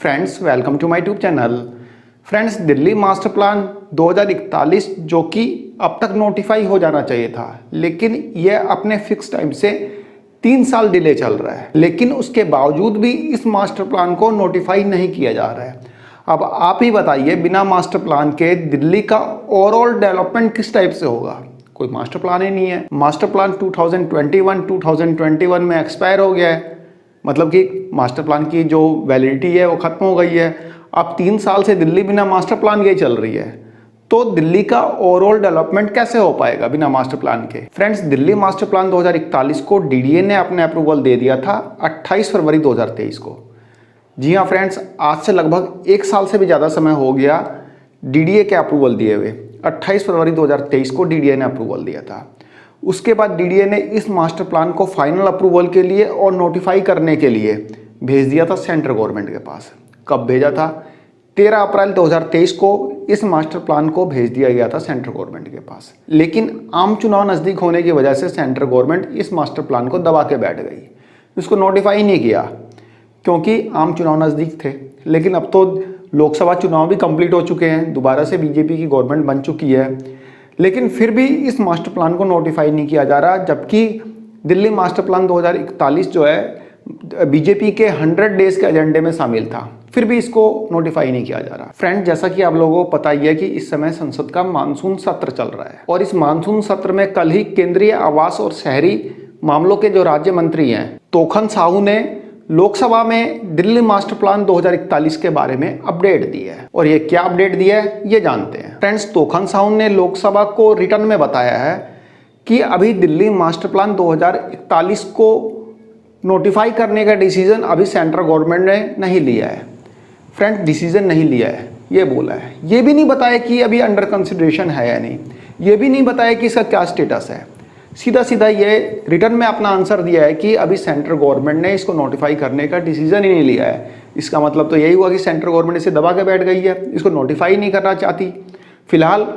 Friends welcome to my YouTube channel. Friends Delhi master plan 2041 जो कि अब तक नोटिफाई हो जाना चाहिए था, लेकिन यह अपने फिक्स टाइम से 3 साल डिले चल रहा है। लेकिन उसके बावजूद भी इस मास्टर प्लान को नोटिफाई नहीं किया जा रहा है। अब आप ही बताइए, बिना मास्टर प्लान के दिल्ली का ओवरऑल डेवलपमेंट किस टाइप से होगा? कोई मास्टर प्लान ही नहीं है। मास्टर प्लान 2021 में एक्सपायर हो गया है, मतलब कि मास्टर प्लान की जो वैलिडिटी है वो खत्म हो गई है। अब 3 साल से दिल्ली बिना मास्टर प्लान के ही चल रही है, तो दिल्ली का ओवरऑल डेवलपमेंट कैसे हो पाएगा बिना मास्टर प्लान के? फ्रेंड्स, दिल्ली मास्टर प्लान 2041 को डीडीए ने अपने अप्रूवल दे दिया था 28 फरवरी 2023 को। जी हाँ फ्रेंड्स, आज से लगभग 1 साल से भी ज़्यादा समय हो गया डीडीए के अप्रूवल दिए हुए। 28 फरवरी 2023 को डीडीए ने अप्रूवल दिया था। उसके बाद डीडीए ने इस मास्टर प्लान को फाइनल अप्रूवल के लिए और नोटिफाई करने के लिए भेज दिया था सेंट्रल गवर्नमेंट के पास। कब भेजा था? 13 अप्रैल 2023 को इस मास्टर प्लान को भेज दिया गया था सेंट्रल गवर्नमेंट के पास। लेकिन आम चुनाव नज़दीक होने की वजह से सेंट्रल गवर्नमेंट इस मास्टर प्लान को दबा के बैठ गई, इसको नोटिफाई नहीं किया, क्योंकि आम चुनाव नज़दीक थे। लेकिन अब तो लोकसभा चुनाव भी कंप्लीट हो चुके हैं, दोबारा से बीजेपी की गवर्नमेंट बन चुकी है, लेकिन फिर भी इस मास्टर प्लान को नोटिफाई नहीं किया जा रहा, जबकि दिल्ली मास्टर प्लान 2041 जो है बीजेपी के 100 डेज के एजेंडे में शामिल था, फिर भी इसको नोटिफाई नहीं किया जा रहा। फ्रेंड, जैसा कि आप लोगों को पता ही है कि इस समय संसद का मानसून सत्र चल रहा है, और इस मानसून सत्र में कल ही केंद्रीय आवास और शहरी मामलों के जो राज्य मंत्री हैं तोखन साहू ने लोकसभा में दिल्ली मास्टर प्लान 2041 के बारे में अपडेट दी है। और ये क्या अपडेट दिया है ये जानते हैं। फ्रेंड्स, तोखन साहू ने लोकसभा को रिटर्न में बताया है कि अभी दिल्ली मास्टर प्लान 2041 को नोटिफाई करने का डिसीजन अभी सेंट्रल गवर्नमेंट ने नहीं लिया है। फ्रेंड्स, डिसीजन नहीं लिया है ये बोला है। ये भी नहीं बताया कि अभी अंडर कंसिडरेशन है या नहीं, ये भी नहीं बताया कि इसका क्या स्टेटस है। सीधा सीधा ये रिटर्न में अपना आंसर दिया है कि अभी सेंट्रल गवर्नमेंट ने इसको नोटिफाई करने का डिसीजन ही नहीं लिया है। इसका मतलब तो यही हुआ कि सेंट्रल गवर्नमेंट इसे दबा के बैठ गई है, इसको नोटिफाई नहीं करना चाहती। फिलहाल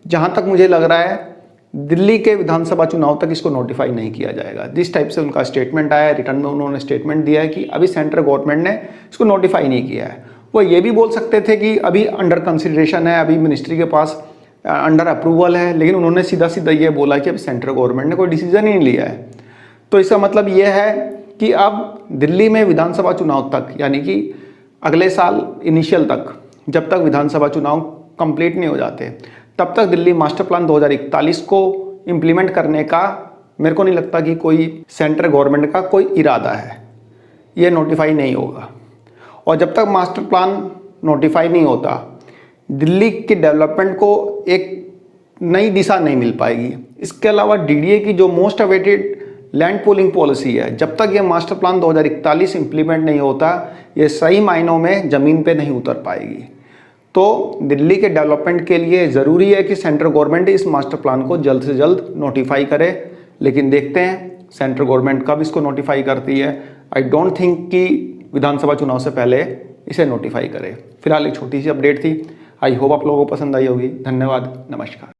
जहाँ तक मुझे लग रहा है दिल्ली के विधानसभा चुनाव तक इसको नोटिफाई नहीं किया जाएगा। जिस टाइप से उनका स्टेटमेंट आया है, रिटर्न में उन्होंने स्टेटमेंट दिया है कि अभी सेंट्रल गवर्नमेंट ने इसको नोटिफाई नहीं किया है। वो ये भी बोल सकते थे कि अभी अंडर कंसिडरेशन है, अभी मिनिस्ट्री के पास अंडर अप्रूवल है, लेकिन उन्होंने सीधा सीधा ये बोला कि अब सेंट्रल गवर्नमेंट ने कोई डिसीजन ही नहीं लिया है। तो इसका मतलब ये है कि अब दिल्ली में विधानसभा चुनाव तक, यानी कि अगले साल इनिशियल तक, जब तक विधानसभा चुनाव कंप्लीट नहीं हो जाते, तब तक दिल्ली मास्टर प्लान 2041 को इम्प्लीमेंट करने का मेरे को नहीं लगता कि कोई सेंट्रल गवर्नमेंट का कोई इरादा है। ये नोटिफाई नहीं होगा, और जब तक मास्टर प्लान नोटिफाई नहीं होता दिल्ली के डेवलपमेंट को एक नई दिशा नहीं मिल पाएगी। इसके अलावा डीडीए की जो most awaited land pooling policy है, जब तक ये मास्टर प्लान 2041 इम्प्लीमेंट नहीं होता, ये सही मायनों में ज़मीन पे नहीं उतर पाएगी। तो दिल्ली के डेवलपमेंट के लिए ज़रूरी है कि सेंट्रल गवर्नमेंट इस मास्टर प्लान को जल्द से जल्द नोटिफाई करे, लेकिन देखते हैं सेंट्रल गवर्नमेंट कब इसको नोटिफाई करती है। आई डोंट थिंक कि विधानसभा चुनाव से पहले इसे नोटिफाई करे। फिलहाल एक छोटी सी अपडेट थी, आई होप आप लोगों को पसंद आई होगी। धन्यवाद, नमस्कार।